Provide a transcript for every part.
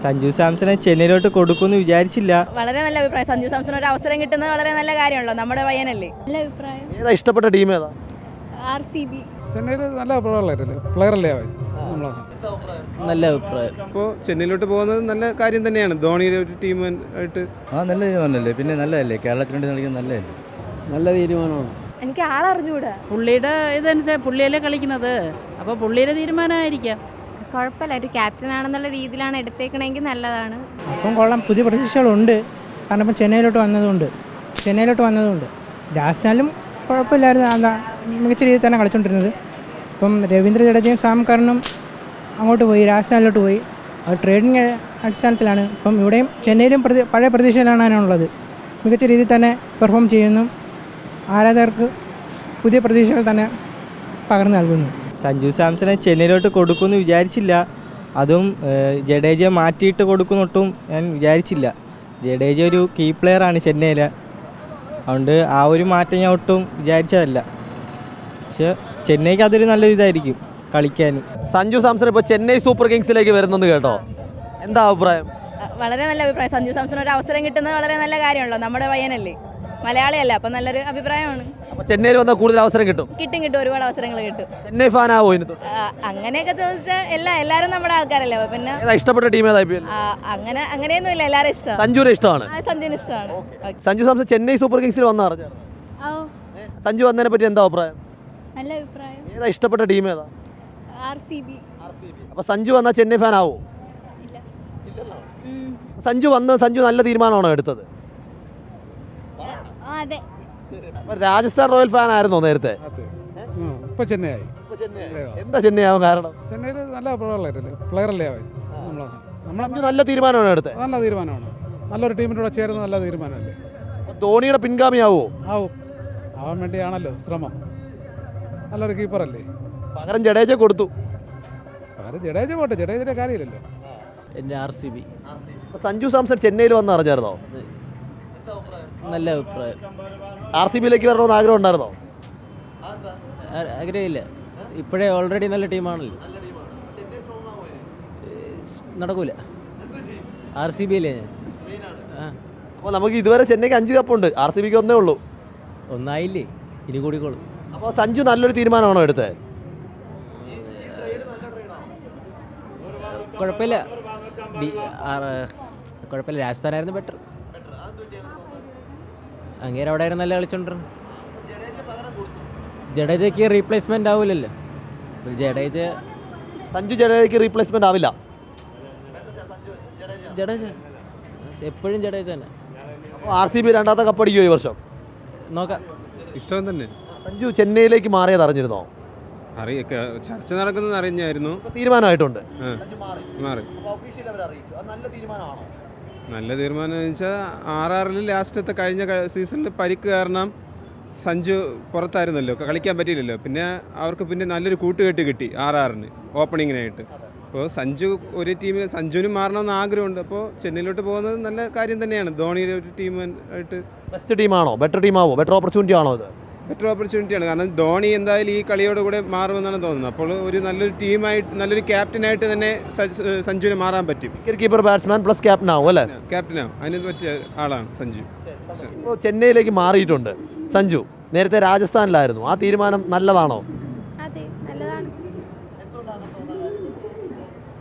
സഞ്ജു സാംസനെ ചെന്നൈയിലോട്ട് കൊടുക്കുമെന്ന് വിചാരിച്ചില്ല. വളരെ നല്ല അഭിപ്രായം. സഞ്ജു സാംസൺ ഒരു അവസരം കിട്ടുന്നത് വളരെ നല്ല കാര്യമാണല്ലോ, നമ്മുടെ പയ്യനല്ലേ. നല്ല അഭിപ്രായം. ഏതാ ഇഷ്ടപ്പെട്ട ടീം ഏതാ? RCB. ചെന്നൈയിൽ നല്ല പ്ലെയർ അല്ലേ അവൻ? നല്ല അഭിപ്രായം. ഇപ്പോൾ ചെന്നൈയിലോട്ട് പോകുന്നത് നല്ല കാര്യം തന്നെയാണ്. ധോണിയുടെ ഒരു ടീമായിട്ട് നല്ല തീരുമാനമല്ലേ, പിന്നെ നല്ലതല്ലേ, കേരളത്തിന് വേണ്ടി കളിക്കുന്നത് നല്ലതല്ലേ. നല്ല തീരുമാനമാണ്. എനിക്ക് ആളറിഞ്ഞൂടാ. പുള്ളിയുടെ ഇതനുസരിച്ച് പുള്ളിയല്ലേ കളിക്കുന്നത്, അപ്പോൾ പുള്ളിയുടെ തീരുമാനമായിരിക്കാം. കുഴപ്പമില്ല, ഒരു ക്യാപ്റ്റൻ ആണെന്നുള്ള രീതിയിലാണ് എടുത്തേക്കണമെങ്കിൽ നല്ലതാണ്. അപ്പം കൊള്ളാം, പുതിയ പ്രതീക്ഷകളുണ്ട്. കാരണം ഇപ്പം ചെന്നൈയിലോട്ട് വന്നതുകൊണ്ട് രാജസ്ഥാനിലും കുഴപ്പമില്ലായിരുന്നു, എന്താ മികച്ച രീതിയിൽ തന്നെ കളിച്ചുകൊണ്ടിരുന്നത്. ഇപ്പം രവീന്ദ്ര ജഡേജയും സാം കർണും അങ്ങോട്ട് പോയി, രാജസ്ഥാനിലോട്ട് പോയി. അത് ട്രേഡിങ് അടിസ്ഥാനത്തിലാണ്. ഇപ്പം ഇവിടെയും ചെന്നൈയിലും പഴയ പ്രതീക്ഷയിലാണ് ഉള്ളത്. മികച്ച രീതിയിൽ തന്നെ പെർഫോം ചെയ്യുന്നു. ആരാധകർക്ക് പുതിയ പ്രതീക്ഷകൾ തന്നെ പകർന്നു നൽകുന്നു. സഞ്ജു സാംസനെ ചെന്നൈയിലോട്ട് കൊടുക്കുമെന്ന് വിചാരിച്ചില്ല. അതും ജഡേജ മാറ്റിയിട്ട് കൊടുക്കുന്നൊട്ടും ഞാൻ വിചാരിച്ചില്ല. ജഡേജ ഒരു കീ പ്ലെയറാണ് ചെന്നൈയിൽ, അതുകൊണ്ട് ആ ഒരു മാറ്റം ഞാൻ ഒട്ടും വിചാരിച്ചതല്ല. പക്ഷെ ചെന്നൈക്ക് അതൊരു നല്ലൊരു ഇതായിരിക്കും കളിക്കാനും. സഞ്ജു സാംസൺ ഇപ്പോൾ ചെന്നൈ സൂപ്പർ കിങ്സിലേക്ക് വരുന്നെന്ന് കേട്ടോ, എന്താ അഭിപ്രായം? വളരെ നല്ല അഭിപ്രായം. സഞ്ജു സാംസൺ ഒരു അവസരം കിട്ടുന്നത് വളരെ നല്ല കാര്യമാണല്ലോ, നമ്മുടെ പയ്യനല്ലേ, മലയാളിയല്ല. അപ്പം നല്ലൊരു അഭിപ്രായമാണ്. അപ്പോൾ ചെന്നൈയിൽ വന്നാൽ കൂടുതൽ അവസരം കിട്ടും. ഒരുപാട് അവസരങ്ങൾ കിട്ടും. ചെന്നൈ ഫാൻ ആവോ ഇന്ന്? അങ്ങനെയൊക്കെ ചോദിച്ചാൽ എല്ലാവരും നമ്മുടെ ആൾക്കാരല്ലേ. പിന്നെ ഏതാ ഇഷ്ടപ്പെട്ട ടീം ഏതാ IPL? അങ്ങനെയൊന്നും ഇല്ല, എല്ലാവരും ഇഷ്ടമാണ്. സഞ്ജുവിനെ ഇഷ്ടമാണ്. സഞ്ജുവിന് ഇഷ്ടമാണ്. സഞ്ജു സാംസൺ ചെന്നൈ സൂപ്പർ കിങ്സിൽ വന്ന അറിഞ്ഞു. സഞ്ജു വന്നതിനെ പറ്റി എന്താ അഭിപ്രായം? നല്ല അഭിപ്രായം. ഏതാ ഇഷ്ടപ്പെട്ട ടീം ഏതാ? RCB. അപ്പോൾ സഞ്ജു വന്നാൽ ചെന്നൈ ഫാൻ ആവോ? സഞ്ജു നല്ല തീരുമാനമാണോ എടുത്തത്? അതെ. അപ്പോൾ രാജസ്ഥാൻ റോയൽ ഫാൻ ആയിരുന്നോ നേരത്തെ? ഇപ്പൊ ചെന്നൈ ആയി. എന്താ ചെന്നൈ ആവാൻ കാരണം? ചെന്നൈയിൽ നല്ല പ്ലെയർ അല്ലേ അവൻ? സഞ്ജു നല്ല തീരുമാനമാണ് എടുത്തത്. നല്ല തീരുമാനമാണ്. നല്ലൊരു ടീമിൻ്റെ കൂടെ ചേരുന്ന നല്ല തീരുമാനമല്ലേ. ധോണിയുടെ പിൻഗാമിയാവോ? ആവാൻ വേണ്ടിയാണല്ലോ ശ്രമം. നല്ലൊരു കീപ്പറല്ലേ. പകരം ജഡേജ കൊടുത്തു. ജഡേജ പോട്ടെ, ജഡേജയുടെ കാര്യമില്ലല്ലോ. എൻ്റെ RCB. സഞ്ജു സാംസൺ ചെന്നൈയിൽ വന്ന് അറിഞ്ഞായിരുന്നോ? നല്ല അഭിപ്രായം. RCBയിലേക്ക് വരണമെന്ന് ആഗ്രഹം ഉണ്ടായിരുന്നോ? ആഗ്രഹമില്ല, ഇപ്പോഴേ ഓൾറെഡി നല്ല ടീമാണല്ലോ, നടക്കൂല. RCB അല്ലേ ഞാൻ. അപ്പോൾ നമുക്ക് ഇതുവരെ ചെന്നൈക്ക് 5 കപ്പുണ്ട്, RCBക്ക് ഒന്നേ ഉള്ളൂ. ഒന്നായില്ലേ, ഇനി കൂടിക്കോളും. അപ്പോൾ സഞ്ജു നല്ലൊരു തീരുമാനമാണോ എടുത്തത്? കുഴപ്പമില്ല, രാജസ്ഥാനായിരുന്നു ബെറ്റർ. അങ്ങേരെ അവിടെ ആയിരുന്നു നല്ല കളിച്ചോണ്ടിരുന്നു. ജഡേജയ്ക്ക് റീപ്ലേസ്മെന്റ് ആവില്ലല്ലോ. സഞ്ജു ജഡേജയ്ക്ക് റീപ്ലേസ്മെന്റ് ആവില്ല. ജഡേജ എപ്പോഴും ജഡേജ തന്നെ. അപ്പോൾ RCB രണ്ടാമത്തെ കപ്പടിക്കുമോ ഈ വർഷം? നോക്കാം. ഇഷ്ടം തന്നെ. സഞ്ജു ചെന്നൈയിലേക്ക് മാറിയത് അറിഞ്ഞിരുന്നോ? ചർച്ച നടക്കുന്നത് അറിഞ്ഞായിരുന്നു. തീരുമാനമായിട്ടുണ്ട്. മാറി. നല്ല തീരുമാനം എന്ന് വെച്ചാൽ RRൽ ലാസ്റ്റത്തെ കഴിഞ്ഞ സീസണിൽ പരിക്ക് കാരണം സഞ്ജു പുറത്തായിരുന്നല്ലോ, കളിക്കാൻ പറ്റിയില്ലല്ലോ. പിന്നെ അവർക്ക് പിന്നെ നല്ലൊരു കൂട്ടുകെട്ട് കിട്ടി RRന് ഓപ്പണിങ്ങിനായിട്ട്. അപ്പോൾ ഒരു ടീമിൽ സഞ്ജുവിനും മാറണമെന്ന് ആഗ്രഹമുണ്ട്. അപ്പോൾ ചെന്നൈയിലോട്ട് പോകുന്നത് നല്ല കാര്യം തന്നെയാണ്. ധോണിയുടെ ഒരു ടീമായിട്ട് ബെസ്റ്റ് ടീമാണോ? ബെറ്റർ ടീമാവോ? ബെറ്റർ ഓപ്പർച്യൂണിറ്റി ആണോ ഇത്? ബെറ്റർ ഓപ്പർച്യൂണിറ്റിയാണ്. കാരണം ധോണി എന്തായാലും ഈ കളിയോട് കൂടെ മാറുമെന്നാണ് തോന്നുന്നത്. അപ്പോൾ ഒരു നല്ലൊരു ടീമായിട്ട്, നല്ലൊരു ക്യാപ്റ്റനായിട്ട് തന്നെ സഞ്ജുവിന് മാറാൻ പറ്റും. Wicket keeper, batsman plus captain ആവും അല്ലേ? ക്യാപ്റ്റനാവും, അതിന് പറ്റിയ ആളാണ് സഞ്ജു. ഇപ്പോൾ ചെന്നൈയിലേക്ക് മാറിയിട്ടുണ്ട് സഞ്ജു. നേരത്തെ രാജസ്ഥാനിലായിരുന്നു. ആ തീരുമാനം നല്ലതാണോ? അതെ, നല്ലതാണ്.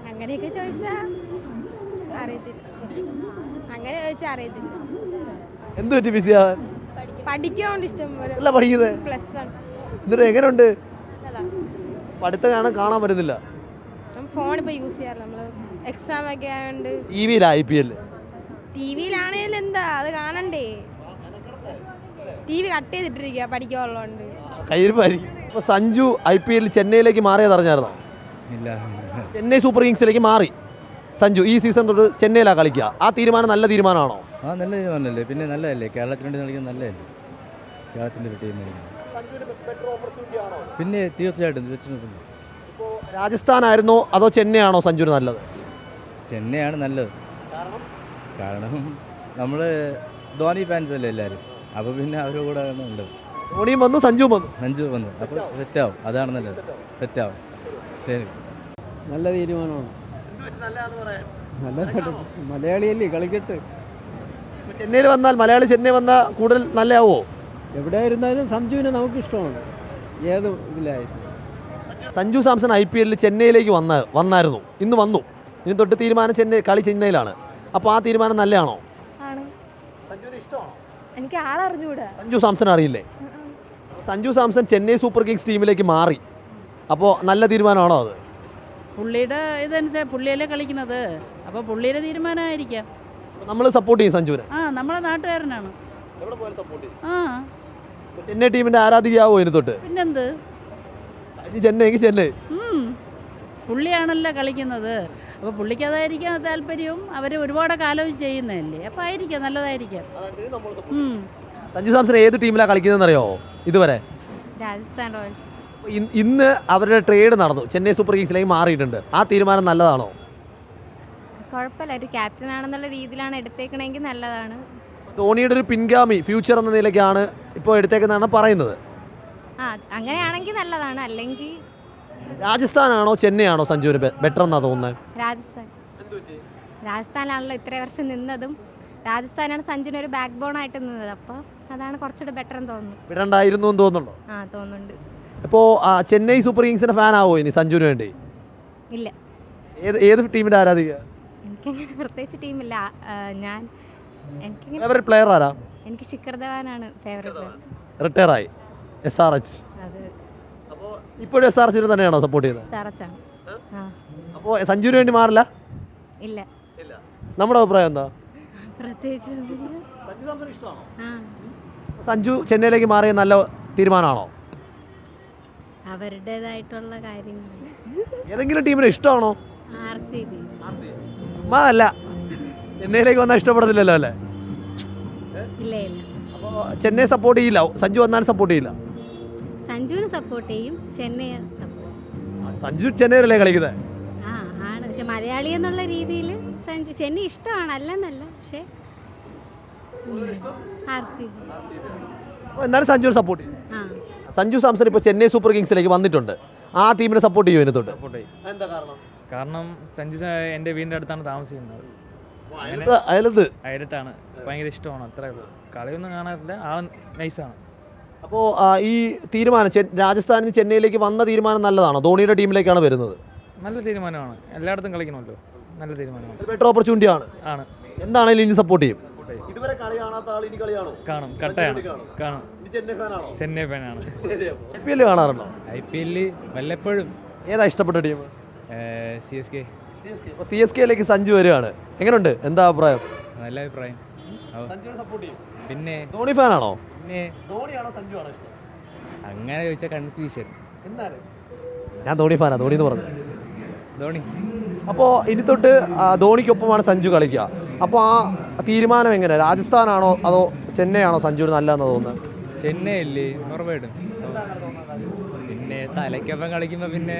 അങ്ങനെയൊക്കെ ചോദിച്ചാൽ അറിയത്തില്ല. എന്ത് പറ്റി ബിസിയാവാൻ? പഠിക്കാണ്ട് ഇഷ്ടം പോലെ. അല്ല പഠിക്കുന്നത്. +1. എന്നിട്ട് എങ്ങനെയുണ്ട് പഠിത്തം? കാണാൻ പറ്റുന്നില്ല. ഫോൺ ഇപ്പോൾ യൂസ് ചെയ്യാറില്ല. നമ്മൾ എക്സാം ഒക്കെ ആയതുകൊണ്ട്. IPL TV-യിലാണേലും എന്താ അത് കാണണ്ടേ? TV കട്ട് ചെയ്തിട്ടിരിക്കുക പഠിക്കാനുള്ളതുകൊണ്ട്. കയ്യിരിപ്പായിരിക്കും. അപ്പോൾ സഞ്ജു IPL ചെന്നൈയിലേക്ക് മാറിയത് അറിഞ്ഞായിരുന്നോ? ഇല്ല. ചെന്നൈ സൂപ്പർ കിങ്സിലേക്ക് മാറി സഞ്ജു. ഈ സീസൺ തൊട്ട് ചെന്നൈയിലാണ് കളിക്കുക. ആ തീരുമാനം നല്ല തീരുമാനമാണോ? നല്ല തീരുമാനമല്ലേ, പിന്നെ നല്ലതല്ലേ, കേരളത്തിന് വേണ്ടി കളിക്കുന്നത് നല്ലതല്ലേ, കേരളത്തിൻ്റെ ടീം. പിന്നെ തീർച്ചയായിട്ടും ഇപ്പോൾ രാജസ്ഥാനായിരുന്നോ അതോ ചെന്നൈ ആണോ സഞ്ജുവിന് നല്ലത്? ചെന്നൈയാണ് നല്ലത്. കാരണം നമ്മൾ ധോണി ഫാൻസ് അല്ലേ എല്ലാവരും, അപ്പോൾ പിന്നെ അവരുടെ കൂടെ ഉണ്ട്. ധോണിയും വന്നു, സഞ്ജുവും വന്നു, അപ്പോൾ സെറ്റാവും. അതാണ് നല്ലത്, സെറ്റാവും. ശരി, നല്ല തീരുമാനമാണ്. നല്ല മലയാളിയല്ലേ കളിക്കട്ടെ. ചെന്നൈയിൽ വന്നാൽ മലയാളി ചെന്നൈ വന്നാൽ കൂടുതൽ നല്ലയാവോ? എവിടെ ആയിരുന്നാലും സഞ്ജുവിനെ നമുക്ക് ഇഷ്ടമാണ്, ഏത് ഇതിലായിരുന്നു. സഞ്ജു സാംസൺ IPL ചെന്നൈയിലേക്ക് വന്നായിരുന്നു, ഇന്ന് വന്നു. ഇനി തൊട്ട് തീരുമാനം കളി ചെന്നൈയിലാണ്. അപ്പോൾ ആ തീരുമാനം നല്ലതാണോ? ആണ്. സഞ്ജുവിന് ഇഷ്ടമാണോ? എനിക്ക് ആളറിഞ്ഞൂടാ. സഞ്ജു സാംസൺ അറിയില്ലേ? സഞ്ജു സാംസൺ ചെന്നൈ സൂപ്പർ കിങ്സ് ടീമിലേക്ക് മാറി. അപ്പോൾ നല്ല തീരുമാനമാണോ അത്? പുള്ളിയുടെ ഇതനുസരിച്ച് പുള്ളിയല്ലേ കളിക്കുന്നത്, അപ്പോൾ പുള്ളിയുടെ തീരുമാനമായിരിക്കാം. നമ്മൾ സപ്പോർട്ട് ചെയ്യും സഞ്ജുവിനെ. നമ്മളെ നാട്ടുകാരനാണ്. എവിടെ പോയാലും സപ്പോർട്ട് ചെയ്യും. ആ ചെന്നൈ ടീമിന്റെ ആരാധികയാവോ ഇനി തൊട്ട്? പിന്നെന്ത്, ഇനി ചെന്നൈക്ക് ചെന്നൈ. പുള്ളിയാണല്ലോ കളിക്കുന്നത്, അപ്പോൾ പുള്ളിക്ക് അതായിരിക്കാം താല്പര്യവും. അവർ ഒരുപാടൊക്കെ ആലോചിച്ച് ചെയ്യുന്നതല്ലേ, അപ്പോൾ ആയിരിക്കാം, നല്ലതായിരിക്കാം. സഞ്ജു സാംസൺ ഏത് ടീമിലാണ് കളിക്കുന്നതെന്ന് അറിയാമോ ഇതുവരെ? രാജസ്ഥാൻ റോയൽസ്. ഇന്ന് അവരുടെ ട്രേഡ് നടന്നു, ചെന്നൈ സൂപ്പർ കിങ്സിലേക്ക് മാറിയിട്ടുണ്ട്. ആ തീരുമാനം നല്ലതാണോ? കുഴപ്പമില്ല, ഒരു ക്യാപ്റ്റൻ ആണെന്നുള്ള രീതിയിലാണ് എടുത്തേക്കണമെങ്കിൽ നല്ലതാണ്. ധോണിയുടെ ഒരു പിൻഗാമി ഫ്യൂച്ചർ എന്ന നിലയ്ക്കാണ് ഇപ്പോൾ എടുത്തേക്കുന്നതാണ് പറയുന്നത്. അങ്ങനെയാണെങ്കിൽ നല്ലതാണ്, അല്ലെങ്കിൽ രാജസ്ഥാനാണോ ചെന്നൈ ആണോ സഞ്ജുവിന് ബെറ്റർ എന്നാ തോന്നുന്നത്? രാജസ്ഥാനിലാണല്ലോ ഇത്രയും വർഷം നിന്നതും. രാജസ്ഥാനാണ് സഞ്ജുവിന് ഒരു ബാക്ക് ബോൺ ആയിട്ട് നിന്നത്, അപ്പോൾ അതാണ് കുറച്ചുകൂടെ ബെറ്റർ എന്ന് തോന്നുന്നു. വിടണ്ടായിരുന്നു എന്ന് തോന്നുന്നുണ്ടോ? തോന്നുന്നുണ്ട്. ഇപ്പോൾ ചെന്നൈ സൂപ്പർ കിങ്സിന്റെ ഫാൻ ആവോ ഇനി സഞ്ജുവിന് വേണ്ടി? ഇല്ല, ഏത് ടീമിന്റെ ആരാധിക? എനിക്കങ്ങനെ പ്രത്യേകിച്ച് ടീമില്ല. ഫേവറേറ്റ് പ്ലെയർ ആരാ? എനിക്ക് ശിഖർ ധവാനാണ് ഫേവറേറ്റ് പ്ലെയർ. റിട്ടയർ ആയി SRH. അത് അപ്പോൾ ഇപ്പോഴും SRH തന്നെയാണോ സപ്പോർട്ട് ചെയ്യുന്നത്? സാറച്ചാണ്. അപ്പോൾ സഞ്ജുവിന് വേണ്ടി മാറില്ല? ഇല്ല. നമ്മുടെ അഭിപ്രായം എന്താ? പ്രത്യേകിച്ച് സഞ്ജു ചെന്നൈയിലേക്ക് മാറിയ നല്ല തീരുമാനമാണോ? അവരുടേതായിട്ടുള്ള കാര്യങ്ങൾ. ഏതെങ്കിലും ടീമിനെ ഇഷ്ടമാണോ? RCB. അല്ല, ചെന്നൈയിലേക്ക് വന്നാൽ ഇഷ്ടപ്പെടത്തില്ലല്ലോ അല്ലേ? ഇല്ല ഇല്ല. അപ്പോൾ ചെന്നൈ സപ്പോർട്ട് ചെയ്യില്ല, സഞ്ജു വന്നാലും സപ്പോർട്ട് ചെയ്യില്ല. സഞ്ജുവിന് സപ്പോർട്ട് ചെയ്യും, ചെന്നൈ സപ്പോർട്ട്. സഞ്ജു ചെന്നൈയിലല്ലേ കളിക്കുന്നത്? ആണ്, പക്ഷെ മലയാളി എന്നുള്ള രീതിയിൽ ചെന്നൈ ഇഷ്ടമാണ്, അല്ലെന്നല്ല, പക്ഷേ RCB. എന്നാലും സഞ്ജു സപ്പോർട്ട് ചെയ്യും. സഞ്ജു സാംസൺ ഇപ്പോൾ ചെന്നൈ സൂപ്പർ കിങ്സിലേക്ക് വന്നിട്ടുണ്ട്. ആ ടീമിനെ സപ്പോർട്ട് ചെയ്യുമോ ഇനി തൊട്ട്? എന്താ കാരണം? കാരണം സഞ്ജു എൻ്റെ വീടിൻ്റെ അടുത്താണ് താമസിക്കുന്നത്, അയലത്താണ്. ഭയങ്കര ഇഷ്ടമാണ്, അത്രേ ഉള്ളൂ. കളിയൊന്നും കാണാറില്ല, ആൾ നൈസാണ്. അപ്പോൾ ഈ തീരുമാനം രാജസ്ഥാനിൽ നിന്ന് ചെന്നൈയിലേക്ക് വന്ന തീരുമാനം നല്ലതാണോ? ധോണിയുടെ ടീമിലേക്കാണ് വരുന്നത്. നല്ല തീരുമാനമാണ്, എല്ലായിടത്തും കളിക്കണമല്ലോ, നല്ല തീരുമാനമാണ്, ബെറ്റർ ഓപ്പർച്യൂണിറ്റി ആണ്. എന്താണെങ്കിലും ഇനി സപ്പോർട്ട് ചെയ്യും. ഇതുവരെ കളി കാണാത്ത ആൾ ഇനി കളി കാണും, കാണും, കട്ടയാണ്, കാണും. ചെന്നൈ ഫാനാണ്. IPL കാണാറുണ്ടോ? IPL വല്ലപ്പോഴും. ഏതാ ഇഷ്ടപ്പെട്ട ടീം? CSK. CSKയിലേക്ക് സഞ്ജു വരികയാണ്, എങ്ങനെയുണ്ട്? എന്താ അഭിപ്രായം? നല്ല അഭിപ്രായം. പിന്നെ ധോണി ഫാനാണോ? പിന്നെ ധോണിയാണോ സഞ്ജു ആണോ ഇഷ്ടം? അങ്ങനെ ചോദിച്ചാൽ കൺഫ്യൂഷൻ. ഞാൻ ധോണി ഫാനാ, ധോണി എന്ന് പറഞ്ഞു. ധോണി. അപ്പോൾ ഇനി തൊട്ട് ധോണിക്കൊപ്പമാണ് സഞ്ജു കളിക്കുക. അപ്പോൾ ആ തീരുമാനം എങ്ങനെ? രാജസ്ഥാനാണോ അതോ ചെന്നൈ ആണോ സഞ്ജുവിന് നല്ലതെന്ന് തോന്നുന്നത്? ചെന്നൈ അല്ലേ ഉറപ്പായിട്ടും. പിന്നെ തലയ്ക്കൊപ്പം കളിക്കുമ്പോൾ പിന്നെ